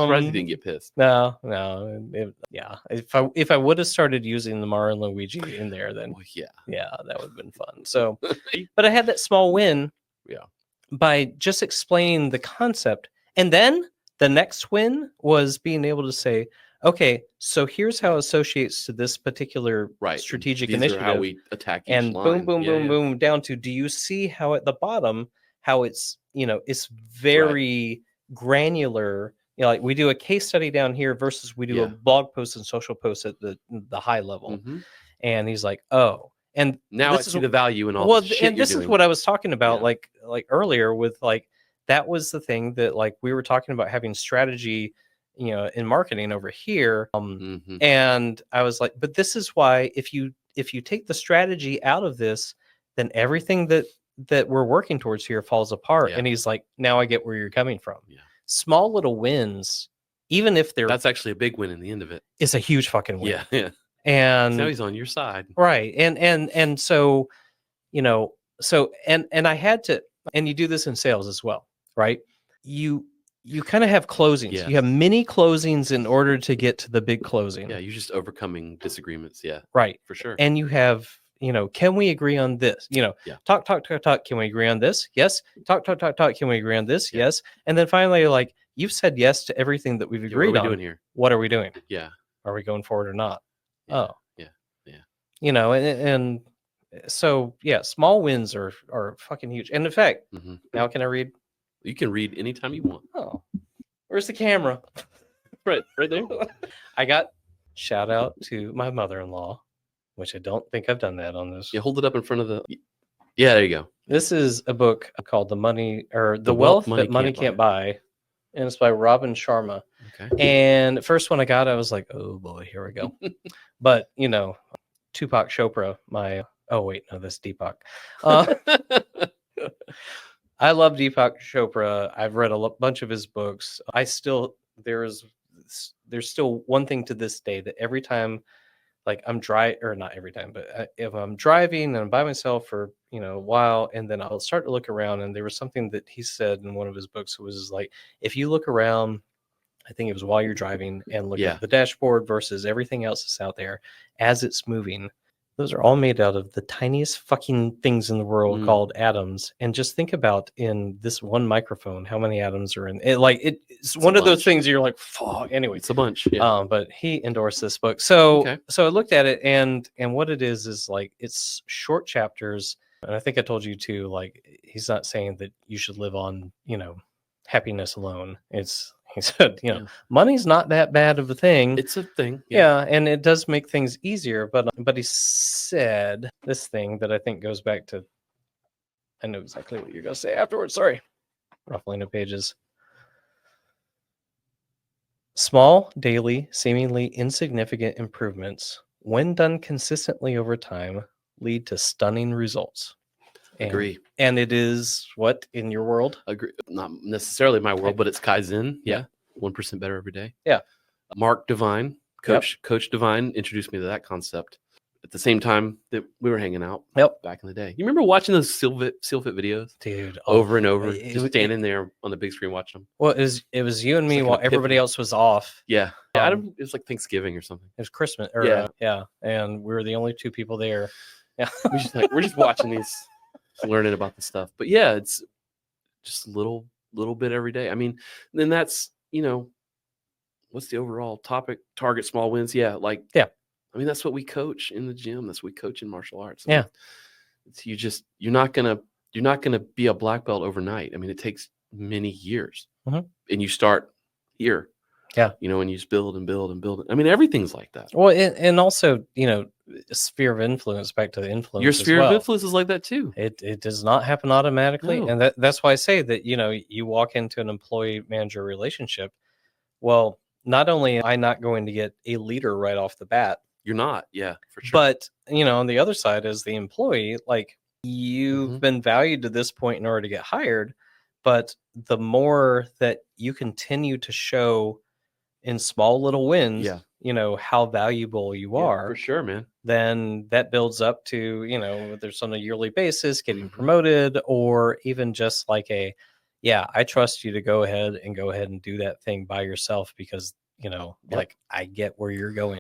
Surprised you didn't get pissed. No. Yeah. If I would have started using the Mario and Luigi in there, then Well, yeah, that would have been fun. So, but I had that small win. Yeah. By just explaining the concept, and then the next win was being able to say, okay, so here's how it associates to this particular strategic These initiative. are how we attack each and line. boom, down to, do you see how at the bottom, how it's, it's very granular. Like we do a case study down here versus we do a blog post and social post at the high level. And he's like, oh, and now I see the value in all the shit and this is what I was talking about, like earlier with like, that was the thing that like we were talking about having strategy, in marketing over here. And I was like, but this is why if you take the strategy out of this, then everything that we're working towards here falls apart. And he's like, now I get where you're coming from. Small little wins, even if that's actually a big win in the end of it. It's a huge fucking win. Yeah. And now he's on your side. Right. And so, and I had to, and you do this in sales as well, right? You kind of have closings. Yes. You have mini closings in order to get to the big closing. Yeah. You're just overcoming disagreements. Yeah. Right. For sure. And you have, can we agree on this? Talk. Can we agree on this? Yes. Talk. Can we agree on this? Yes. And then finally, like, you've said yes to everything that we've agreed on. What are we doing here? What are we doing? Yeah. Are we going forward or not? Yeah. And so small wins are fucking huge. And in fact, now can I read? You can read anytime you want. Oh, where's the camera? right there. I got shout out to my mother-in-law, which I don't think I've done that on this. Yeah, hold it up in front of the. Yeah, there you go. This is a book called The Wealth That Money Can't Buy. And it's by Robin Sharma. Okay. And the first one I got, I was like, oh boy, here we go. But, Tupac Chopra, that's Deepak. I love Deepak Chopra. I've read a bunch of his books. There's still one thing to this day that every time, like not every time, but if I'm driving and I'm by myself for, a while, and then I'll start to look around, and there was something that he said in one of his books. It was like, if you look around, I think it was while you're driving, and look at the dashboard versus everything else that's out there as it's moving, those are all made out of the tiniest fucking things in the world called atoms. And just think about, in this one microphone, how many atoms are in it. Like it's one of those things you're like, fuck. Anyway, it's a bunch. Yeah. But he endorsed this book. So I looked at it, and what it is like, it's short chapters. And I think I told you too, like, he's not saying that you should live on, happiness alone. He said, money's not that bad of a thing. It's a thing. Yeah. And it does make things easier. But he said this thing that I think goes back to, I know exactly what you're going to say afterwards. Sorry. Ruffling the pages. Small, daily, seemingly insignificant improvements, when done consistently over time, lead to stunning results. Agree. And it is what in your world? Agree. Not necessarily my world, but it's Kaizen. Yeah. 1% better every day. Yeah. Mark Divine, Coach Divine, introduced me to that concept at the same time that we were hanging out back in the day. You remember watching those SealFit videos? Dude. Over and over. Just standing there on the big screen watching them. Well, it was you and me while everybody else was off. Yeah. It was like Thanksgiving or something. It was Christmas. And we were the only two people there. Yeah. We're just watching these, learning about the stuff. But yeah, it's just a little bit every day. I mean, then that's, what's the overall topic? Target small wins. Yeah. I mean, that's what we coach in the gym. That's what we coach in martial arts. Yeah. You're not gonna be a black belt overnight. I mean, it takes many years, and you start here. Yeah. And you just build and build and build. I mean, everything's like that. Well, and also, sphere of influence, back to the influence. Your sphere of influence is like that too. It does not happen automatically. No. And that's why I say that, you walk into an employee manager relationship. Well, not only am I not going to get a leader right off the bat. You're not. Yeah, for sure. But, on the other side, as the employee, like, you've been valued to this point in order to get hired. But the more that you continue to show in small little wins, how valuable you are. For sure, man. Then that builds up to, whether it's on a yearly basis, getting promoted, or even just like a, yeah, I trust you to go ahead and do that thing by yourself because, Yep. like I get where you're going.